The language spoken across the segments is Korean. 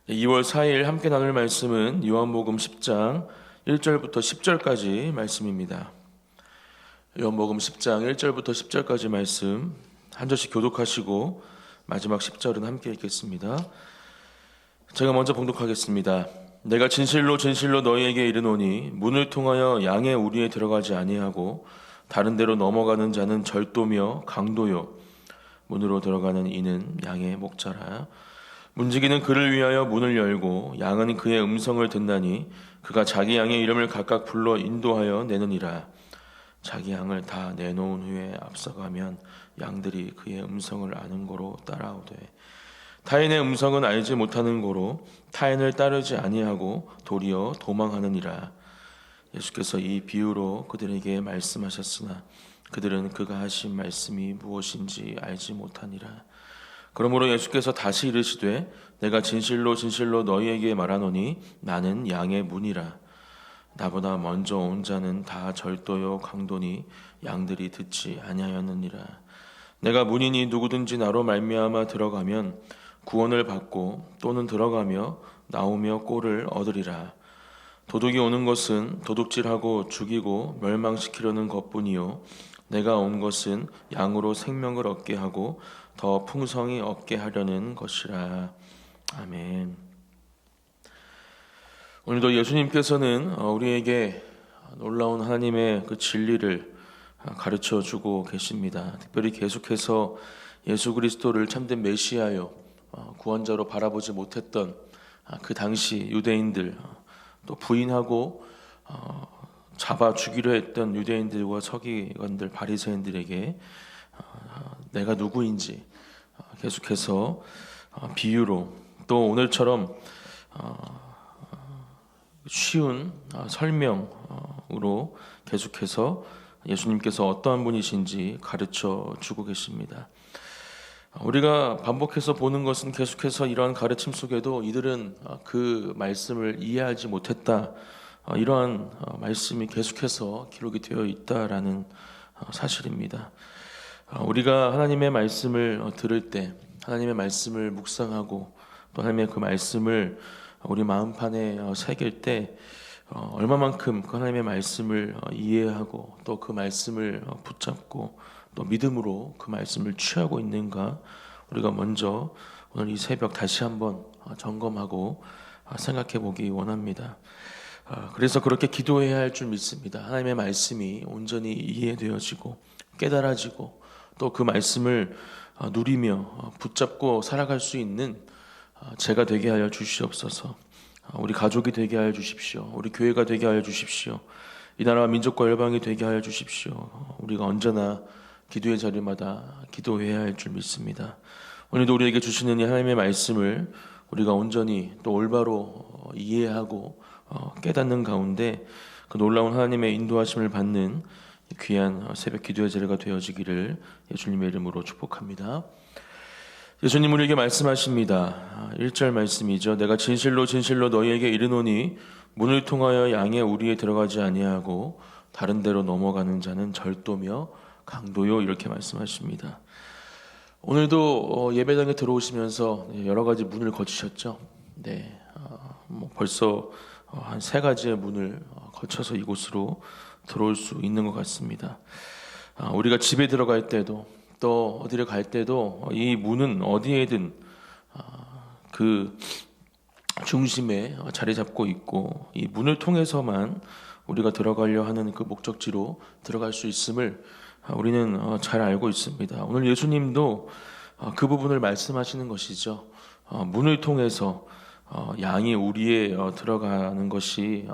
2월 4일 함께 나눌 말씀은 요한복음 10장 1절부터 10절까지 말씀입니다. 요한복음 10장 1절부터 10절까지 말씀 한 절씩 교독하시고 마지막 10절은 함께 읽겠습니다. 제가 먼저 봉독하겠습니다. 내가 진실로 진실로 너희에게 이르노니 문을 통하여 양의 우리에 들어가지 아니하고 다른 데로 넘어가는 자는 절도며 강도요 문으로 들어가는 이는 양의 목자라. 문지기는 그를 위하여 문을 열고 양은 그의 음성을 듣나니 그가 자기 양의 이름을 각각 불러 인도하여 내느니라. 자기 양을 다 내놓은 후에 앞서가면 양들이 그의 음성을 아는 고로 따라오되 타인의 음성은 알지 못하는 고로 타인을 따르지 아니하고 도리어 도망하느니라. 예수께서 이 비유로 그들에게 말씀하셨으나 그들은 그가 하신 말씀이 무엇인지 알지 못하니라. 그러므로 예수께서 다시 이르시되 내가 진실로 진실로 너희에게 말하노니 나는 양의 문이라. 나보다 먼저 온 자는 다 절도요 강도니 양들이 듣지 아니하였느니라. 내가 문이니 누구든지 나로 말미암아 들어가면 구원을 받고 또는 들어가며 나오며 꼴을 얻으리라. 도둑이 오는 것은 도둑질하고 죽이고 멸망시키려는 것뿐이요 내가 온 것은 양으로 생명을 얻게 하고 더 풍성히 얻게 하려는 것이라. 아멘. 오늘도 예수님께서는 우리에게 놀라운 하나님의 그 진리를 가르쳐 주고 계십니다. 특별히 계속해서 예수 그리스도를 참된 메시아요 구원자로 바라보지 못했던 그 당시 유대인들, 또 부인하고 잡아 죽이려 했던 유대인들과 서기관들, 바리새인들에게 내가 누구인지 계속해서 비유로, 또 오늘처럼 쉬운 설명으로 계속해서 예수님께서 어떠한 분이신지 가르쳐 주고 계십니다. 우리가 반복해서 보는 것은 계속해서 이러한 가르침 속에도 이들은 그 말씀을 이해하지 못했다, 이러한 말씀이 계속해서 기록이 되어 있다라는 사실입니다. 우리가 하나님의 말씀을 들을 때, 하나님의 말씀을 묵상하고 또 하나님의 그 말씀을 우리 마음판에 새길 때 얼마만큼 그 하나님의 말씀을 이해하고 또 그 말씀을 붙잡고 또 믿음으로 그 말씀을 취하고 있는가, 우리가 먼저 오늘 이 새벽 다시 한번 점검하고 생각해 보기 원합니다. 그래서 그렇게 기도해야 할 줄 믿습니다. 하나님의 말씀이 온전히 이해되어지고 깨달아지고 또 그 말씀을 누리며 붙잡고 살아갈 수 있는 제가 되게 하여 주시옵소서. 우리 가족이 되게 하여 주십시오. 우리 교회가 되게 하여 주십시오. 이 나라와 민족과 열방이 되게 하여 주십시오. 우리가 언제나 기도의 자리마다 기도해야 할 줄 믿습니다. 오늘도 우리에게 주시는 이 하나님의 말씀을 우리가 온전히 또 올바로 이해하고 깨닫는 가운데 그 놀라운 하나님의 인도하심을 받는 귀한 새벽 기도의 자리가 되어지기를 예수님의 이름으로 축복합니다. 예수님 우리에게 말씀하십니다. 1절 말씀이죠. 내가 진실로 진실로 너희에게 이르노니 문을 통하여 양의 우리에 들어가지 아니하고 다른 데로 넘어가는 자는 절도며 강도요, 이렇게 말씀하십니다. 오늘도 예배당에 들어오시면서 여러 가지 문을 거치셨죠. 네, 벌써 한 3가지의 문을 거쳐서 이곳으로 들어올 수 있는 것 같습니다. 우리가 집에 들어갈 때도 또 어디를 갈 때도 이 문은 어디에든 그 중심에 자리 잡고 있고 이 문을 통해서만 우리가 들어가려 하는 그 목적지로 들어갈 수 있음을 우리는 잘 알고 있습니다. 오늘 예수님도 그 부분을 말씀하시는 것이죠. 문을 통해서 양이 우리에 들어가는 것이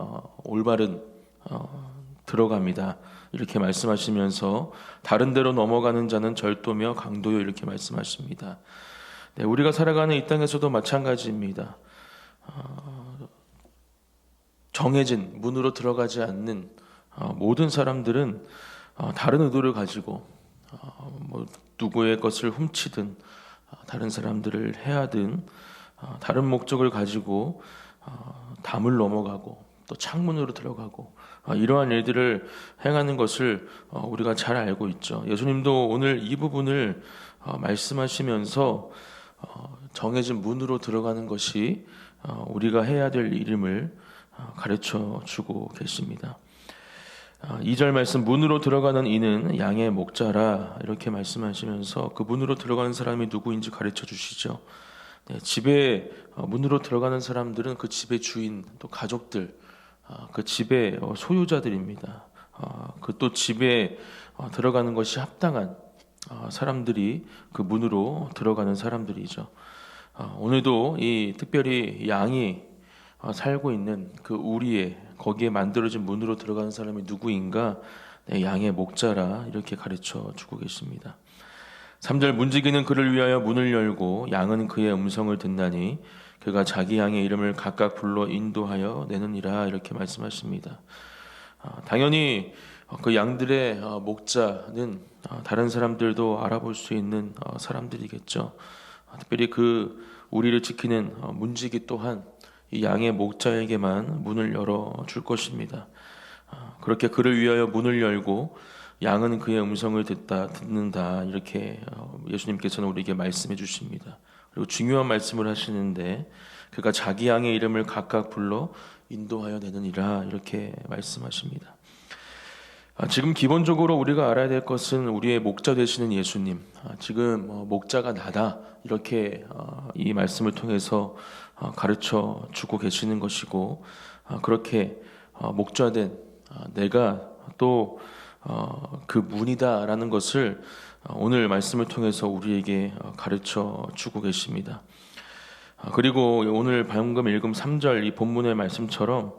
올바른 들어갑니다. 이렇게 말씀하시면서 다른 데로 넘어가는 자는 절도며 강도요, 이렇게 말씀하십니다. 네, 우리가 살아가는 이 땅에서도 마찬가지입니다. 정해진 문으로 들어가지 않는 모든 사람들은 다른 의도를 가지고 누구의 것을 훔치든 다른 사람들을 해하든 다른 목적을 가지고 담을 넘어가고 또 창문으로 들어가고 이러한 일들을 행하는 것을 우리가 잘 알고 있죠. 예수님도 오늘 이 부분을 말씀하시면서 정해진 문으로 들어가는 것이 우리가 해야 될 이름을 가르쳐 주고 계십니다. 2절 말씀, 문으로 들어가는 이는 양의 목자라, 이렇게 말씀하시면서 그 문으로 들어가는 사람이 누구인지 가르쳐 주시죠. 집에 문으로 들어가는 사람들은 그 집의 주인, 또 가족들, 그 집의 소유자들입니다. 그 또 집에 들어가는 것이 합당한 사람들이 그 문으로 들어가는 사람들이죠. 오늘도 이 특별히 양이 살고 있는 그 우리의 거기에 만들어진 문으로 들어가는 사람이 누구인가? 양의 목자라, 이렇게 가르쳐 주고 계십니다. 3절, 문지기는 그를 위하여 문을 열고 양은 그의 음성을 듣나니 그가 자기 양의 이름을 각각 불러 인도하여 내느니라, 이렇게 말씀하십니다. 당연히 그 양들의 목자는 다른 사람들도 알아볼 수 있는 사람들이겠죠. 특별히 그 우리를 지키는 문지기 또한 이 양의 목자에게만 문을 열어 줄 것입니다. 그렇게 그를 위하여 문을 열고 양은 그의 음성을 듣는다, 이렇게 예수님께서는 우리에게 말씀해 주십니다. 그리고 중요한 말씀을 하시는데, 그가 자기 양의 이름을 각각 불러 인도하여 내느니라, 이렇게 말씀하십니다. 지금 기본적으로 우리가 알아야 될 것은 우리의 목자 되시는 예수님, 지금 목자가 나다, 이렇게 이 말씀을 통해서 가르쳐 주고 계시는 것이고, 그렇게 목자된 내가 또 그 문이다라는 것을 오늘 말씀을 통해서 우리에게 가르쳐 주고 계십니다. 그리고 오늘 방금 읽은 3절 이 본문의 말씀처럼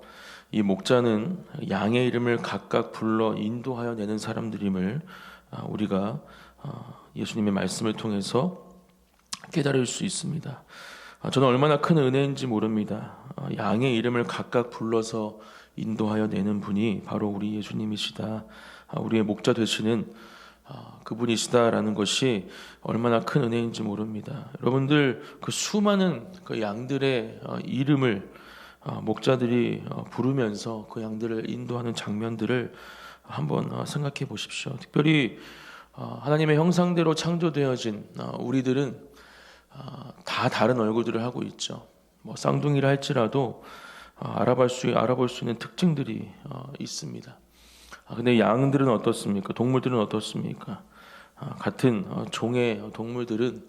이 목자는 양의 이름을 각각 불러 인도하여 내는 사람들임을 우리가 예수님의 말씀을 통해서 깨달을 수 있습니다. 저는 얼마나 큰 은혜인지 모릅니다. 양의 이름을 각각 불러서 인도하여 내는 분이 바로 우리 예수님이시다, 우리의 목자 되시는 그분이시다라는 것이 얼마나 큰 은혜인지 모릅니다. 여러분들, 그 수많은 그 양들의 이름을 목자들이 부르면서 그 양들을 인도하는 장면들을 한번 생각해 보십시오. 특별히 하나님의 형상대로 창조되어진 우리들은 다 다른 얼굴들을 하고 있죠. 쌍둥이라 할지라도 알아볼 수 있는 특징들이 있습니다. 근데 양들은 어떻습니까? 동물들은 어떻습니까? 같은 종의 동물들은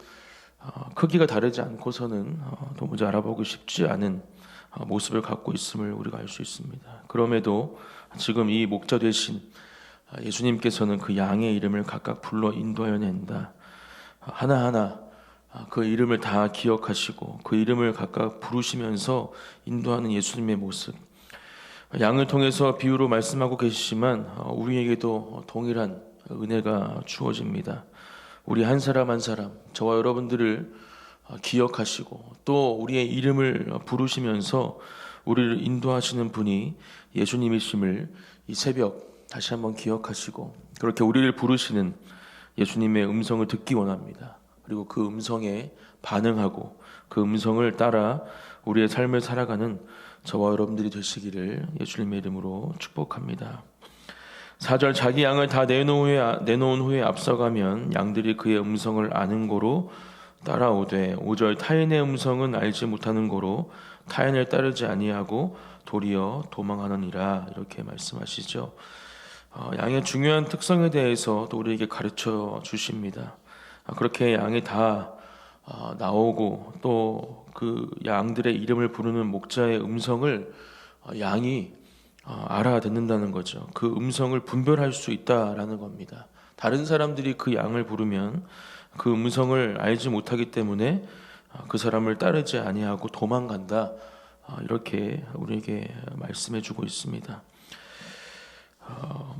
크기가 다르지 않고서는 도무지 알아보기 쉽지 않은 모습을 갖고 있음을 우리가 알 수 있습니다. 그럼에도 지금 이 목자 되신 예수님께서는 그 양의 이름을 각각 불러 인도하여 낸다, 하나하나 그 이름을 다 기억하시고 그 이름을 각각 부르시면서 인도하는 예수님의 모습, 양을 통해서 비유로 말씀하고 계시지만 우리에게도 동일한 은혜가 주어집니다. 우리 한 사람 한 사람, 저와 여러분들을 기억하시고 또 우리의 이름을 부르시면서 우리를 인도하시는 분이 예수님이심을 이 새벽 다시 한번 기억하시고, 그렇게 우리를 부르시는 예수님의 음성을 듣기 원합니다. 그리고 그 음성에 반응하고 그 음성을 따라 우리의 삶을 살아가는 저와 여러분들이 되시기를 예수님의 이름으로 축복합니다. 4절, 자기 양을 다 내놓은 후에 앞서가면 양들이 그의 음성을 아는 고로 따라오되, 5절, 타인의 음성은 알지 못하는 고로 타인을 따르지 아니하고 도리어 도망하느니라, 이렇게 말씀하시죠. 양의 중요한 특성에 대해서 또 우리에게 가르쳐 주십니다. 그렇게 양이 다 나오고 또 그 양들의 이름을 부르는 목자의 음성을 양이 알아듣는다는 거죠. 그 음성을 분별할 수 있다라는 겁니다. 다른 사람들이 그 양을 부르면 그 음성을 알지 못하기 때문에 그 사람을 따르지 아니하고 도망간다, 이렇게 우리에게 말씀해주고 있습니다.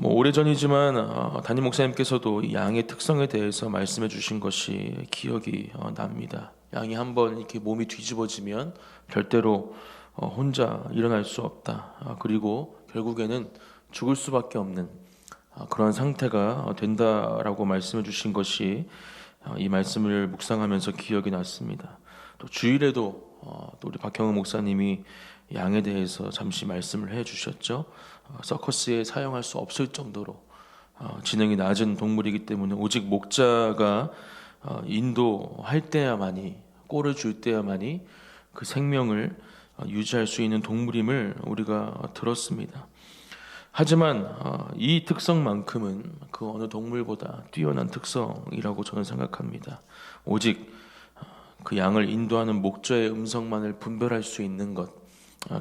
오래전이지만 담임 목사님께서도 이 양의 특성에 대해서 말씀해 주신 것이 기억이 납니다. 양이 한번 이렇게 몸이 뒤집어지면 절대로 혼자 일어날 수 없다, 그리고 결국에는 죽을 수밖에 없는 그런 상태가 된다라고 말씀해 주신 것이 이 말씀을 묵상하면서 기억이 났습니다. 또 주일에도 또 우리 박형은 목사님이 양에 대해서 잠시 말씀을 해 주셨죠. 서커스에 사용할 수 없을 정도로 지능이 낮은 동물이기 때문에 오직 목자가 인도할 때야만이, 꼴을 줄 때야만이 그 생명을 유지할 수 있는 동물임을 우리가 들었습니다. 하지만 이 특성만큼은 그 어느 동물보다 뛰어난 특성이라고 저는 생각합니다. 오직 그 양을 인도하는 목자의 음성만을 분별할 수 있는 것,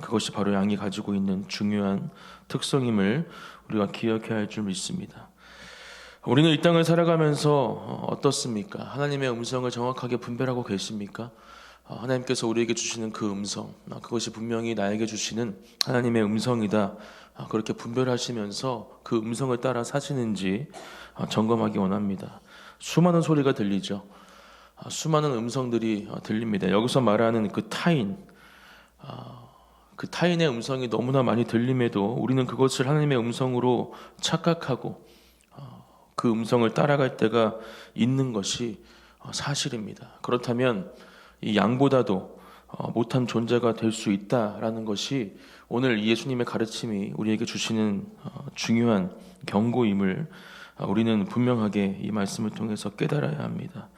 그것이 바로 양이 가지고 있는 중요한 특성임을 우리가 기억해야 할 줄 믿습니다. 우리는 이 땅을 살아가면서 어떻습니까? 하나님의 음성을 정확하게 분별하고 계십니까? 하나님께서 우리에게 주시는 그 음성, 그것이 분명히 나에게 주시는 하나님의 음성이다, 그렇게 분별하시면서 그 음성을 따라 사시는지 점검하기 원합니다. 수많은 소리가 들리죠. 수많은 음성들이 들립니다. 여기서 말하는 그 타인, 그 타인의 음성이 너무나 많이 들림에도 우리는 그것을 하나님의 음성으로 착각하고 그 음성을 따라갈 때가 있는 것이 사실입니다. 그렇다면 이 양보다도 못한 존재가 될 수 있다라는 것이 오늘 예수님의 가르침이 우리에게 주시는 중요한 경고임을 우리는 분명하게 이 말씀을 통해서 깨달아야 합니다.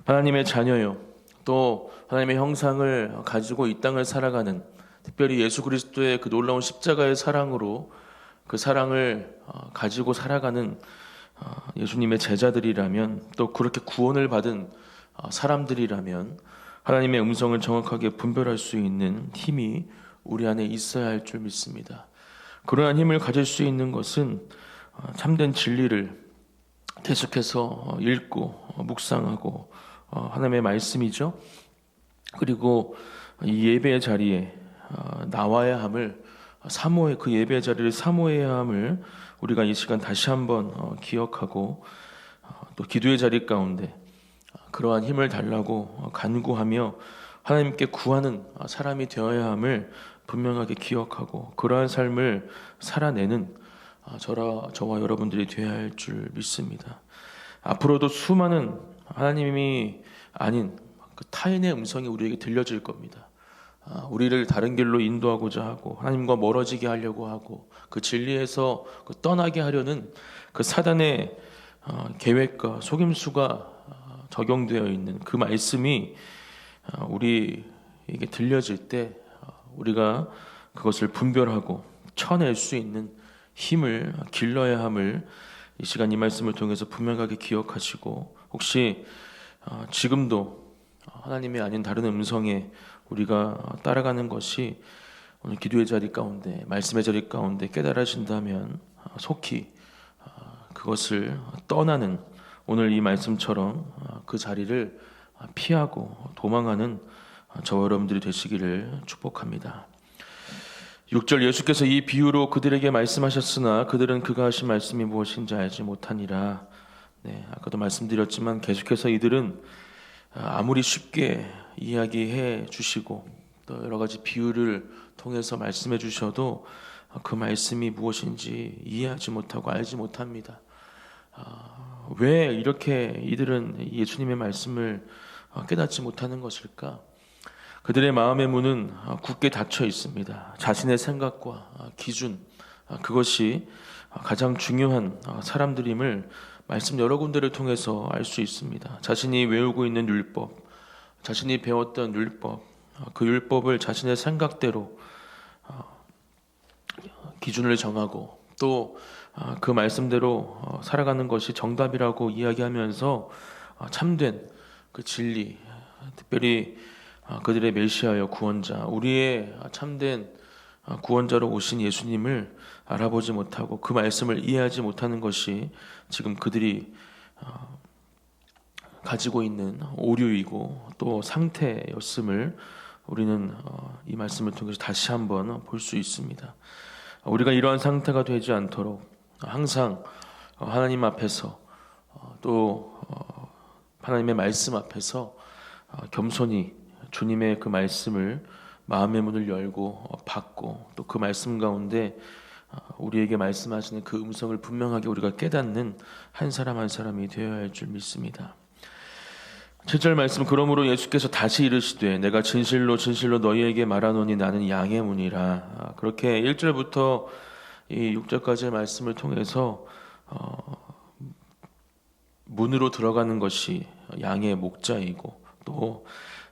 하나님의 자녀요, 또 하나님의 형상을 가지고 이 땅을 살아가는, 특별히 예수 그리스도의 그 놀라운 십자가의 사랑으로 그 사랑을 가지고 살아가는 예수님의 제자들이라면, 또 그렇게 구원을 받은 사람들이라면 하나님의 음성을 정확하게 분별할 수 있는 힘이 우리 안에 있어야 할 줄 믿습니다. 그러한 힘을 가질 수 있는 것은 참된 진리를 계속해서 읽고 묵상하고 하나님의 말씀이죠. 그리고 이 예배의 자리에 나와야 함을 사모해, 그 예배의 자리를 사모해야 함을 우리가 이 시간 다시 한번 기억하고 또 기도의 자리 가운데 그러한 힘을 달라고 간구하며 하나님께 구하는 사람이 되어야 함을 분명하게 기억하고 그러한 삶을 살아내는 저와 여러분들이 되어야 할 줄 믿습니다. 앞으로도 수많은 하나님이 아닌 그 타인의 음성이 우리에게 들려질 겁니다. 우리를 다른 길로 인도하고자 하고 하나님과 멀어지게 하려고 하고 그 진리에서 떠나게 하려는 그 사단의 계획과 속임수가 적용되어 있는 그 말씀이 우리에게 들려질 때 우리가 그것을 분별하고 쳐낼 수 있는 힘을 길러야 함을 이 시간 이 말씀을 통해서 분명하게 기억하시고, 혹시 지금도 하나님이 아닌 다른 음성에 우리가 따라가는 것이 오늘 기도의 자리 가운데, 말씀의 자리 가운데 깨달으신다면 속히 그것을 떠나는, 오늘 이 말씀처럼 그 자리를 피하고 도망하는 저와 여러분들이 되시기를 축복합니다. 6절, 예수께서 이 비유로 그들에게 말씀하셨으나 그들은 그가 하신 말씀이 무엇인지 알지 못하니라. 아까도 말씀드렸지만 계속해서 이들은 아무리 쉽게 이야기해 주시고 또 여러 가지 비유를 통해서 말씀해 주셔도 그 말씀이 무엇인지 이해하지 못하고 알지 못합니다. 왜 이렇게 이들은 예수님의 말씀을 깨닫지 못하는 것일까? 그들의 마음의 문은 굳게 닫혀 있습니다. 자신의 생각과 기준, 그것이 가장 중요한 사람들임을 말씀 여러 군데를 통해서 알 수 있습니다. 자신이 외우고 있는 율법, 자신이 배웠던 율법, 그 율법을 자신의 생각대로 기준을 정하고 또 그 말씀대로 살아가는 것이 정답이라고 이야기하면서 참된 그 진리, 특별히 그들의 메시아여 구원자, 우리의 참된 구원자로 오신 예수님을 알아보지 못하고 그 말씀을 이해하지 못하는 것이 지금 그들이 가지고 있는 오류이고 또 상태였음을 우리는 이 말씀을 통해서 다시 한번 볼 수 있습니다. 우리가 이러한 상태가 되지 않도록 항상 하나님 앞에서 또 하나님의 말씀 앞에서 겸손히 주님의 그 말씀을 마음의 문을 열고 받고 또 그 말씀 가운데 우리에게 말씀하시는 그 음성을 분명하게 우리가 깨닫는 한 사람 한 사람이 되어야 할 줄 믿습니다. 7절 말씀, 그러므로 예수께서 다시 이르시되 내가 진실로 진실로 너희에게 말하노니 나는 양의 문이라. 그렇게 1절부터 이 6절까지의 말씀을 통해서 문으로 들어가는 것이 양의 목자이고 또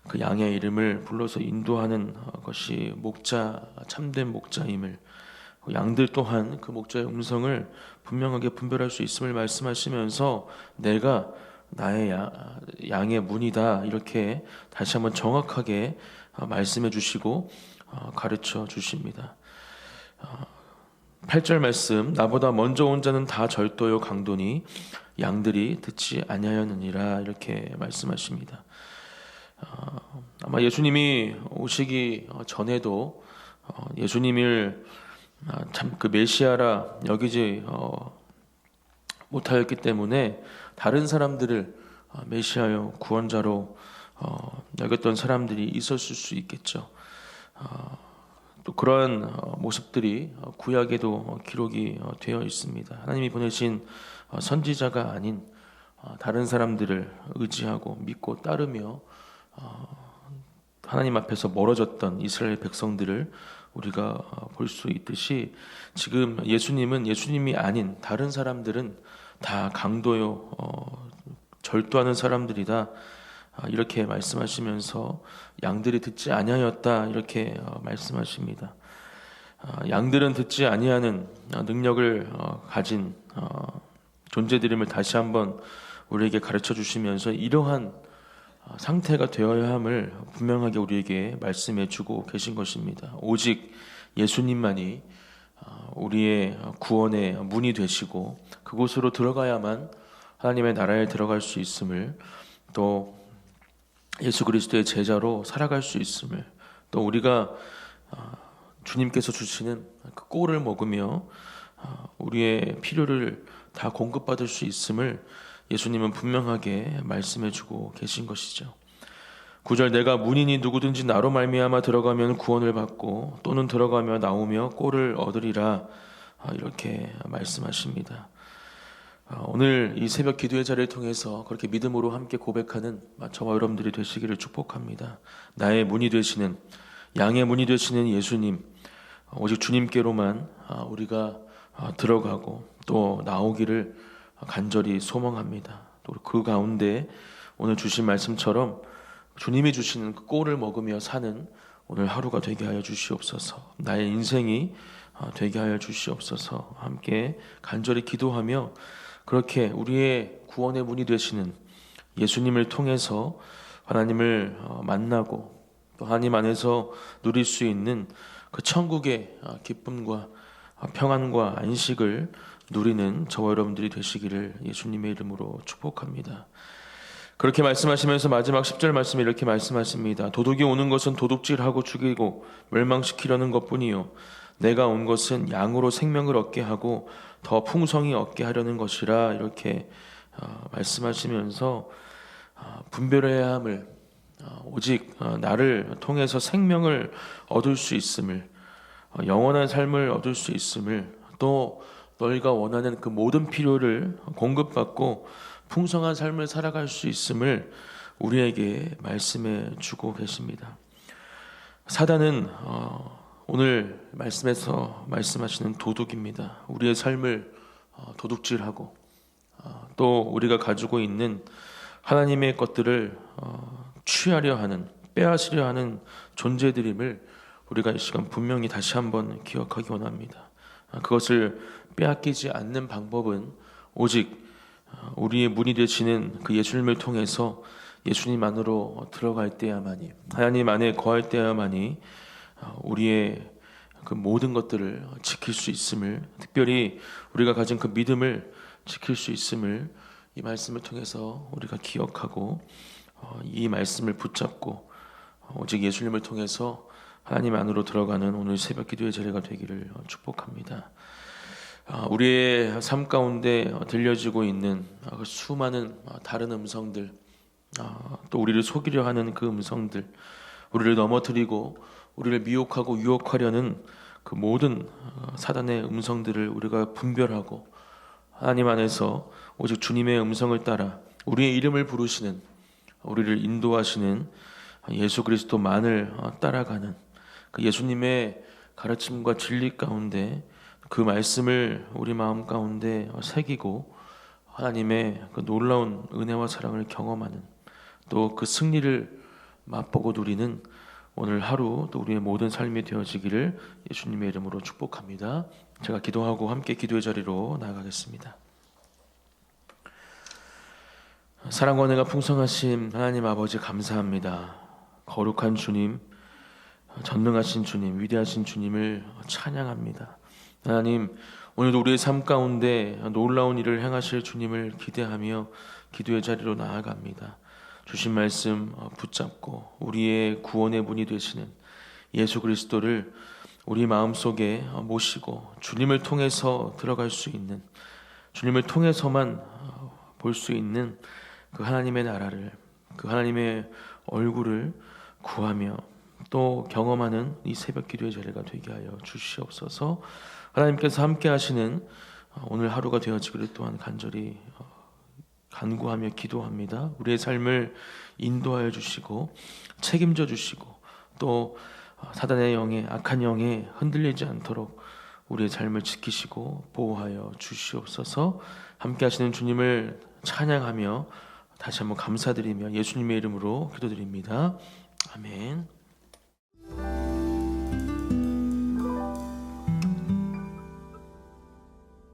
그 양의 이름을 불러서 인도하는 것이 목자, 참된 목자임을, 양들 또한 그 목자의 음성을 분명하게 분별할 수 있음을 말씀하시면서 내가 나의 양의 문이다, 이렇게 다시 한번 정확하게 말씀해 주시고 가르쳐 주십니다. 8절 말씀, 나보다 먼저 온 자는 다 절도요 강도니 양들이 듣지 아니하였느니라, 이렇게 말씀하십니다. 아마 예수님이 오시기 전에도 예수님을 참 그 메시아라 여기지 못하였기 때문에 다른 사람들을 메시아요 구원자로 여겼던 사람들이 있었을 수 있겠죠. 또 그러한 모습들이 구약에도 기록이 되어 있습니다. 하나님이 보내신 선지자가 아닌 다른 사람들을 의지하고 믿고 따르며 하나님 앞에서 멀어졌던 이스라엘 백성들을 우리가 볼 수 있듯이, 지금 예수님은 예수님이 아닌 다른 사람들은 다 강도요 절도하는 사람들이다, 이렇게 말씀하시면서 양들이 듣지 아니하였다, 이렇게 말씀하십니다. 양들은 듣지 아니하는 능력을 가진 존재들임을 다시 한번 우리에게 가르쳐 주시면서 이러한 상태가 되어야 함을 분명하게 우리에게 말씀해 주고 계신 것입니다. 오직 예수님만이 우리의 구원의 문이 되시고 그곳으로 들어가야만 하나님의 나라에 들어갈 수 있음을, 또 예수 그리스도의 제자로 살아갈 수 있음을, 또 우리가 주님께서 주시는 그 꼴을 먹으며 우리의 필요를 다 공급받을 수 있음을 예수님은 분명하게 말씀해주고 계신 것이죠. 9절, 내가 문이니 누구든지 나로 말미암아 들어가면 구원을 받고 또는 들어가며 나오며 꼴을 얻으리라, 이렇게 말씀하십니다. 오늘 이 새벽 기도의 자리를 통해서 그렇게 믿음으로 함께 고백하는 저와 여러분들이 되시기를 축복합니다. 나의 문이 되시는, 양의 문이 되시는 예수님, 오직 주님께로만 우리가 들어가고 또 나오기를 간절히 소망합니다. 또 그 가운데 오늘 주신 말씀처럼 주님이 주시는 그 꼴을 먹으며 사는 오늘 하루가 되게 하여 주시옵소서. 나의 인생이 되게 하여 주시옵소서. 함께 간절히 기도하며 그렇게 우리의 구원의 문이 되시는 예수님을 통해서 하나님을 만나고 또 하나님 안에서 누릴 수 있는 그 천국의 기쁨과 평안과 안식을 누리는 저와 여러분들이 되시기를 예수님의 이름으로 축복합니다. 그렇게 말씀하시면서 마지막 10절 말씀에 이렇게 말씀하십니다. 도둑이 오는 것은 도둑질하고 죽이고 멸망시키려는 것뿐이요 내가 온 것은 양으로 생명을 얻게 하고 더 풍성히 얻게 하려는 것이라, 이렇게 말씀하시면서 분별해야 함을, 오직 나를 통해서 생명을 얻을 수 있음을, 영원한 삶을 얻을 수 있음을, 또 너희가 원하는 그 모든 필요를 공급받고 풍성한 삶을 살아갈 수 있음을 우리에게 말씀해 주고 계십니다. 사단은 오늘 말씀에서 말씀하시는 도둑입니다. 우리의 삶을 도둑질하고 또 우리가 가지고 있는 하나님의 것들을 취하려 하는, 빼앗으려 하는 존재들임을 우리가 이 시간 분명히 다시 한번 기억하기 원합니다. 그것을 빼앗기지 않는 방법은 오직 우리의 문이 되시는 그 예수님을 통해서 예수님 안으로 들어갈 때야만이, 하나님 안에 거할 때야만이 우리의 그 모든 것들을 지킬 수 있음을, 특별히 우리가 가진 그 믿음을 지킬 수 있음을 이 말씀을 통해서 우리가 기억하고 이 말씀을 붙잡고 오직 예수님을 통해서 하나님 안으로 들어가는 오늘 새벽 기도의 자리가 되기를 축복합니다. 우리의 삶 가운데 들려지고 있는 수많은 다른 음성들, 또 우리를 속이려 하는 그 음성들, 우리를 넘어뜨리고 우리를 미혹하고 유혹하려는 그 모든 사단의 음성들을 우리가 분별하고 하나님 안에서 오직 주님의 음성을 따라 우리의 이름을 부르시는, 우리를 인도하시는 예수 그리스도만을 따라가는 그 예수님의 가르침과 진리 가운데 그 말씀을 우리 마음 가운데 새기고 하나님의 그 놀라운 은혜와 사랑을 경험하는, 또 그 승리를 맛보고 누리는 오늘 하루 또 우리의 모든 삶이 되어지기를 예수님의 이름으로 축복합니다. 제가 기도하고 함께 기도의 자리로 나아가겠습니다. 사랑과 은혜가 풍성하신 하나님 아버지 감사합니다. 거룩한 주님, 전능하신 주님, 위대하신 주님을 찬양합니다. 하나님, 오늘도 우리의 삶 가운데 놀라운 일을 행하실 주님을 기대하며 기도의 자리로 나아갑니다. 주신 말씀 붙잡고 우리의 구원의 문이 되시는 예수 그리스도를 우리 마음속에 모시고 주님을 통해서 들어갈 수 있는, 주님을 통해서만 볼 수 있는 그 하나님의 나라를, 그 하나님의 얼굴을 구하며 또 경험하는 이 새벽 기도의 자리가 되게 하여 주시옵소서. 하나님께서 함께 하시는 오늘 하루가 되어지기를 또한 간절히 간구하며 기도합니다. 우리의 삶을 인도하여 주시고 책임져 주시고 또 사단의 영에, 악한 영에 흔들리지 않도록 우리의 삶을 지키시고 보호하여 주시옵소서. 함께 하시는 주님을 찬양하며 다시 한번 감사드리며 예수님의 이름으로 기도드립니다. 아멘.